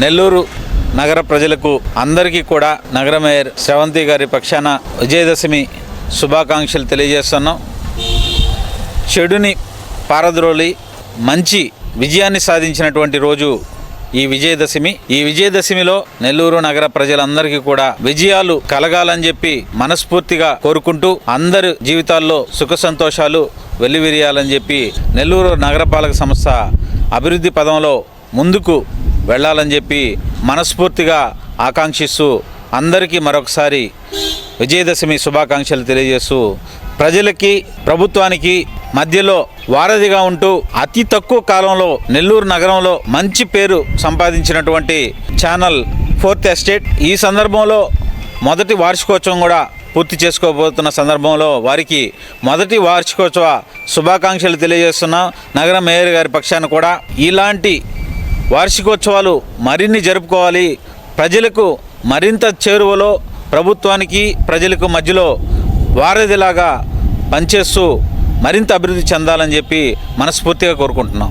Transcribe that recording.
నెల్లూరు నగర ప్రజలకు అందరికీ కూడా నగర మేయర్ శ్రవంతి గారి పక్షాన విజయదశమి శుభాకాంక్షలు తెలియజేస్తున్నాం. చెడుని పారద్రోలి మంచి విజయాన్ని సాధించినటువంటి రోజు ఈ విజయదశమి. ఈ విజయదశమిలో నెల్లూరు నగర ప్రజలందరికీ కూడా విజయాలు కలగాలని చెప్పి మనస్ఫూర్తిగా కోరుకుంటూ అందరి జీవితాల్లో సుఖ సంతోషాలు వెల్లివిరియాలని చెప్పి నెల్లూరు నగరపాలక సంస్థ అభివృద్ధి పదంలో ముందుకు వెళ్ళాలని చెప్పి మనస్ఫూర్తిగా ఆకాంక్షిస్తూ అందరికీ మరొకసారి విజయదశమి శుభాకాంక్షలు తెలియజేస్తూ ప్రజలకి ప్రభుత్వానికి మధ్యలో వారధిగా ఉంటూ అతి తక్కువ కాలంలో నెల్లూరు నగరంలో మంచి పేరు సంపాదించినటువంటి ఛానల్ 4th ఎస్టేట్ ఈ సందర్భంలో మొదటి వార్షికోత్సవం కూడా పూర్తి చేసుకోబోతున్న సందర్భంలో వారికి మొదటి వార్షికోత్సవ శుభాకాంక్షలు తెలియజేస్తున్నాం. నగర మేయర్ గారి పక్షాన కూడా ఇలాంటి వార్షికోత్సవాలు మరిన్ని జరుపుకోవాలి, ప్రజలకు మరింత చేరువలో ప్రభుత్వానికి ప్రజలకు మధ్యలో వారధిలాగా పనిచేస్తూ మరింత అభివృద్ధి చెందాలని చెప్పి మనస్ఫూర్తిగా కోరుకుంటున్నాం.